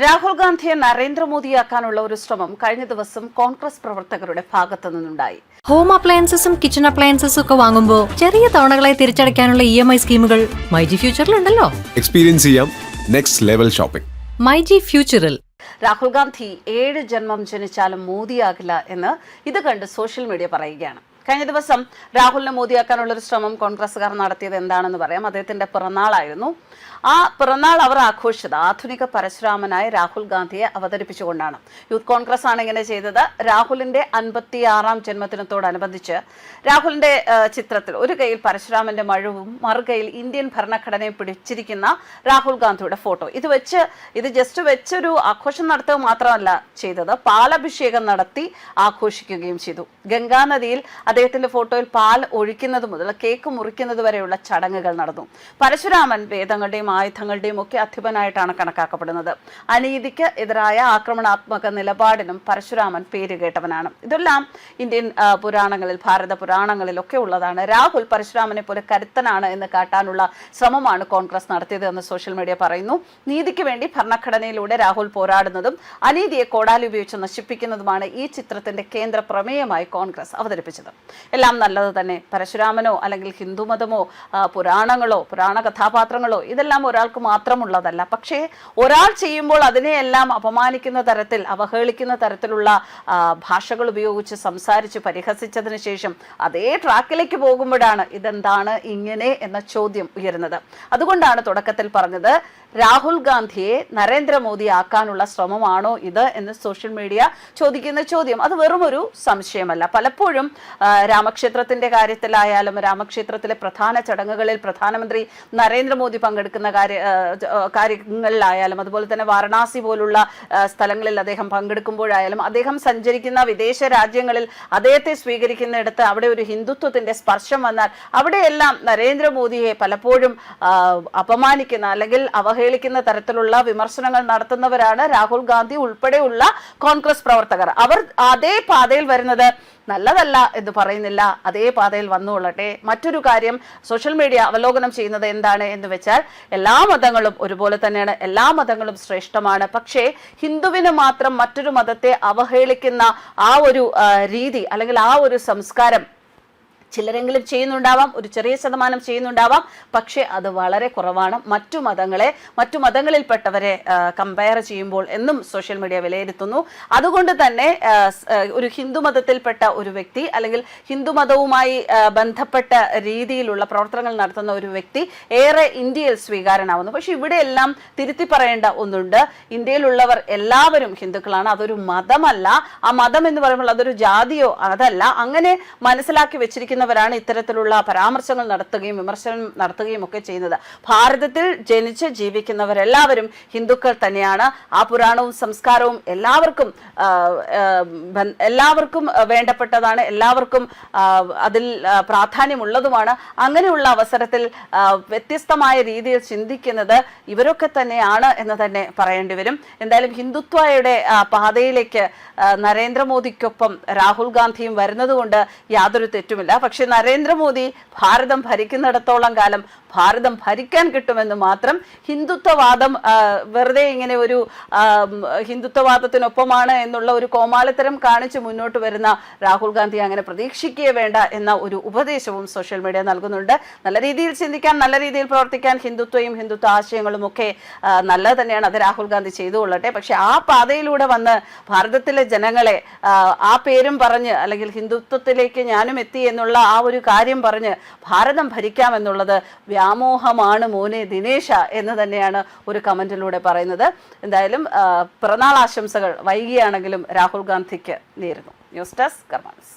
രാഹുൽ ഗാന്ധിയെ നരേന്ദ്രമോദിയാക്കാനുള്ള ഒരു ശ്രമം കഴിഞ്ഞ ദിവസം കോൺഗ്രസ് പ്രവർത്തകരുടെ ഭാഗത്തു നിന്നുണ്ടായി. ഹോം അപ്ലയൻസസും കിച്ചൺ അപ്ലയൻസസും ഒക്കെ വാങ്ങുമ്പോൾ ചെറിയ തവണകളായി തിരിച്ചടയ്ക്കാനുള്ള EMI സ്കീമുകൾ മൈജി ഫ്യൂച്ചറിലുണ്ടല്ലോ. എക്സ്പീരിയൻസ് ചെയ്യാം നെക്സ്റ്റ് ലെവൽ ഷോപ്പിംഗ് മൈജി ഫ്യൂച്ചറിൽ. രാഹുൽ ഗാന്ധി 7 ജന്മം ജനിച്ചാലും മോദിയാകില്ല എന്ന് ഇത് കണ്ട് സോഷ്യൽ മീഡിയ പറയുകയാണ്. കഴിഞ്ഞ ദിവസം രാഹുലിനെ മോദിയാക്കാനുള്ള ഒരു ശ്രമം കോൺഗ്രസ്സുകാർ നടത്തിയത് എന്താണെന്ന് പറയാം. അദ്ദേഹത്തിന്റെ പിറന്നാളായിരുന്നു. ആ പിറന്നാൾ അവർ ആഘോഷിച്ചത് ആധുനിക പരശുരാമനായ രാഹുൽ ഗാന്ധിയെ അവതരിപ്പിച്ചുകൊണ്ടാണ്. യൂത്ത് കോൺഗ്രസ് ആണ് ഇങ്ങനെ ചെയ്തത്. രാഹുലിന്റെ 56ാം ജന്മദിനത്തോടനുബന്ധിച്ച് രാഹുലിന്റെ ചിത്രത്തിൽ ഒരു കൈയിൽ പരശുരാമന്റെ മഴവും മറുകൈയിൽ ഇന്ത്യൻ ഭരണഘടനയെ പിടിച്ചിരിക്കുന്ന രാഹുൽ ഗാന്ധിയുടെ ഫോട്ടോ ഇത് ജസ്റ്റ് വെച്ചൊരു ആഘോഷം നടത്തുക മാത്രമല്ല ചെയ്തത്, പാലഭിഷേകം നടത്തി ആഘോഷിക്കുകയും ചെയ്തു. ഗംഗാനദിയിൽ അദ്ദേഹത്തിന്റെ ഫോട്ടോയിൽ പാൽ ഒഴിക്കുന്നത് മുതൽ കേക്ക് മുറിക്കുന്നത് വരെയുള്ള ചടങ്ങുകൾ നടന്നു. പരശുരാമൻ വേദങ്ങളുടെയും ആയുധങ്ങളുടെയും ഒക്കെ അധിപനായിട്ടാണ് കണക്കാക്കപ്പെടുന്നത്. അനീതിക്ക് എതിരായ ആക്രമണാത്മക നിലപാടിനും പരശുരാമൻ പേരുകേട്ടവനാണ്. ഇതെല്ലാം ഇന്ത്യൻ പുരാണങ്ങളിൽ, ഭാരത പുരാണങ്ങളിലൊക്കെ ഉള്ളതാണ്. രാഹുൽ പരശുരാമനെ പോലെ കരുത്തനാണ് എന്ന് കാട്ടാനുള്ള ശ്രമമാണ് കോൺഗ്രസ് നടത്തിയത് എന്ന് സോഷ്യൽ മീഡിയ പറയുന്നു. നീതിക്ക് വേണ്ടി ഭരണഘടനയിലൂടെ രാഹുൽ പോരാടുന്നതും അനീതിയെ കോടാലി ഉപയോഗിച്ച് നശിപ്പിക്കുന്നതുമാണ് ഈ ചിത്രത്തിന്റെ കേന്ദ്ര പ്രമേയമായി കോൺഗ്രസ് അവതരിപ്പിച്ചത്. എല്ലാം നല്ലത് തന്നെ. പരശുരാമനോ അല്ലെങ്കിൽ ഹിന്ദുമതമോ പുരാണങ്ങളോ പുരാണ കഥാപാത്രങ്ങളോ ഇതെല്ലാം ഒരാൾക്ക് മാത്രമുള്ളതല്ല. പക്ഷേ ഒരാൾ ചെയ്യുമ്പോൾ അതിനെയെല്ലാം അപമാനിക്കുന്ന തരത്തിൽ, അവഹേളിക്കുന്ന തരത്തിലുള്ള ഭാഷകൾ ഉപയോഗിച്ച് സംസാരിച്ച് പരിഹസിച്ചതിന് ശേഷം അതേ ട്രാക്കിലേക്ക് പോകുമ്പോഴാണ് ഇതെന്താണ് ഇങ്ങനെ എന്ന ചോദ്യം ഉയരുന്നത്. അതുകൊണ്ടാണ് തുടക്കത്തിൽ പറഞ്ഞത്, രാഹുൽ ഗാന്ധിയെ നരേന്ദ്രമോദി ആക്കാനുള്ള ശ്രമമാണോ ഇത് എന്ന് സോഷ്യൽ മീഡിയ ചോദിക്കുന്ന ചോദ്യം അത് വെറുമൊരു സംശയമല്ല. പലപ്പോഴും രാമക്ഷേത്രത്തിന്റെ കാര്യത്തിലായാലും രാമക്ഷേത്രത്തിലെ പ്രധാന ചടങ്ങുകളിൽ പ്രധാനമന്ത്രി നരേന്ദ്രമോദി പങ്കെടുക്കുന്ന കാര്യങ്ങളിലായാലും അതുപോലെ തന്നെ വാരണാസി പോലുള്ള സ്ഥലങ്ങളിൽ അദ്ദേഹം പങ്കെടുക്കുമ്പോഴായാലും അദ്ദേഹം സഞ്ചരിക്കുന്ന വിദേശ രാജ്യങ്ങളിൽ അദ്ദേഹത്തെ സ്വീകരിക്കുന്നിടത്ത് അവിടെ ഒരു ഹിന്ദുത്വത്തിന്റെ സ്പർശം വന്നാൽ അവിടെയെല്ലാം നരേന്ദ്രമോദിയെ പലപ്പോഴും അപമാനിക്കുന്ന അല്ലെങ്കിൽ അവഹേളിക്കുന്ന തരത്തിലുള്ള വിമർശനങ്ങൾ നടത്തുന്നവരാണ് രാഹുൽ ഗാന്ധി ഉൾപ്പെടെയുള്ള കോൺഗ്രസ് പ്രവർത്തകർ. അവർ അതേ പാതയിൽ വരുന്നത് നല്ലതല്ല എന്ന് പറയുന്നില്ല, അതേ പാതയിൽ വന്നുകൊള്ളട്ടെ. മറ്റൊരു കാര്യം സോഷ്യൽ മീഡിയ അവലോകനം ചെയ്യുന്നത് എന്താണ് എന്ന് വെച്ചാൽ, എല്ലാ മതങ്ങളും ഒരുപോലെ തന്നെയാണ്, എല്ലാ മതങ്ങളും ശ്രേഷ്ഠമാണ്. പക്ഷേ ഹിന്ദുവിന് മാത്രം മറ്റൊരു മതത്തെ അവഹേളിക്കുന്ന ആ ഒരു രീതി അല്ലെങ്കിൽ ആ ഒരു സംസ്കാരം ചിലരെങ്കിലും ചെയ്യുന്നുണ്ടാവാം, ഒരു ചെറിയ ശതമാനം ചെയ്യുന്നുണ്ടാവാം. പക്ഷേ അത് വളരെ കുറവാണ്. മറ്റു മതങ്ങളിൽപ്പെട്ടവരെ കമ്പയർ ചെയ്യുമ്പോൾ എന്നും സോഷ്യൽ മീഡിയ വിലയിരുത്തുന്നു. അതുകൊണ്ട് തന്നെ ഒരു ഹിന്ദു മതത്തിൽപ്പെട്ട ഒരു വ്യക്തി അല്ലെങ്കിൽ ഹിന്ദുമതവുമായി ബന്ധപ്പെട്ട രീതിയിലുള്ള പ്രവർത്തനങ്ങൾ നടത്തുന്ന ഒരു വ്യക്തി ഏറെ ഇന്ത്യയിൽ സ്വീകാര്യനാവുന്നു. പക്ഷെ ഇവിടെയെല്ലാം തിരുത്തി പറയേണ്ട ഒന്നുണ്ട്. ഇന്ത്യയിലുള്ളവർ എല്ലാവരും ഹിന്ദുക്കളാണ്. അതൊരു മതമല്ല. ആ മതം എന്ന് പറയുമ്പോൾ അതൊരു ജാതിയോ അതല്ല. അങ്ങനെ മനസ്സിലാക്കി വെച്ചിരിക്കുന്ന ാണ് ഇത്തരത്തിലുള്ള പരാമർശങ്ങൾ നടത്തുകയും വിമർശനം നടത്തുകയും ഒക്കെ ചെയ്യുന്നത്. ഭാരതത്തിൽ ജനിച്ച് ജീവിക്കുന്നവരെല്ലാവരും ഹിന്ദുക്കൾ തന്നെയാണ്. ആ പുരാണവും സംസ്കാരവും എല്ലാവർക്കും വേണ്ടപ്പെട്ടതാണ്, എല്ലാവർക്കും അതിൽ പ്രാധാന്യമുള്ളതുമാണ്. അങ്ങനെയുള്ള അവസരത്തിൽ വ്യത്യസ്തമായ രീതിയിൽ ചിന്തിക്കുന്നത് ഇവരൊക്കെ തന്നെയാണ് എന്ന് തന്നെ പറയേണ്ടി വരും. എന്തായാലും ഹിന്ദുത്വയുടെ പാതയിലേക്ക് നരേന്ദ്രമോദിക്കൊപ്പം രാഹുൽ ഗാന്ധിയും വരുന്നത് കൊണ്ട് യാതൊരു തെറ്റുമില്ല. പക്ഷെ നരേന്ദ്രമോദി ഭാരതം ഭരിക്കുന്നിടത്തോളം കാലം ഭാരതം ഭരിക്കാൻ കിട്ടുമെന്ന് മാത്രം. ഹിന്ദുത്വവാദം വെറുതെ ഇങ്ങനെ ഒരു ഹിന്ദുത്വവാദത്തിനൊപ്പമാണ് എന്നുള്ള ഒരു കോമാളിത്തരം കാണിച്ച് മുന്നോട്ട് വരുന്ന രാഹുൽ ഗാന്ധി അങ്ങനെ പ്രതീക്ഷിക്കുകയേ വേണ്ട എന്ന ഒരു ഉപദേശവും സോഷ്യൽ മീഡിയ നൽകുന്നുണ്ട്. നല്ല രീതിയിൽ ചിന്തിക്കാൻ, നല്ല രീതിയിൽ പ്രവർത്തിക്കാൻ, ഹിന്ദുത്വ ആശയങ്ങളും ഒക്കെ നല്ലത് തന്നെയാണ്. അത് രാഹുൽ ഗാന്ധി ചെയ്തുകൊള്ളട്ടെ. പക്ഷെ ആ പാതയിലൂടെ വന്ന് ഭാരതത്തിലെ ജനങ്ങളെ ആ പേരും പറഞ്ഞ് അല്ലെങ്കിൽ ഹിന്ദുത്വത്തിലേക്ക് ഞാനും എത്തി എന്നുള്ള ആ ഒരു കാര്യം പറഞ്ഞ് ഭാരതം ഭരിക്കാമെന്നുള്ളത് വ്യാമോഹമാണ് മോനെ ദിനേശ എന്ന് തന്നെയാണ് ഒരു കമന്റിലൂടെ പറയുന്നത്. എന്തായാലും പിറന്നാൾ ആശംസകൾ വൈകിയാണെങ്കിലും രാഹുൽ ഗാന്ധിക്ക് നേരുന്നു. News desk കർമാനസ്.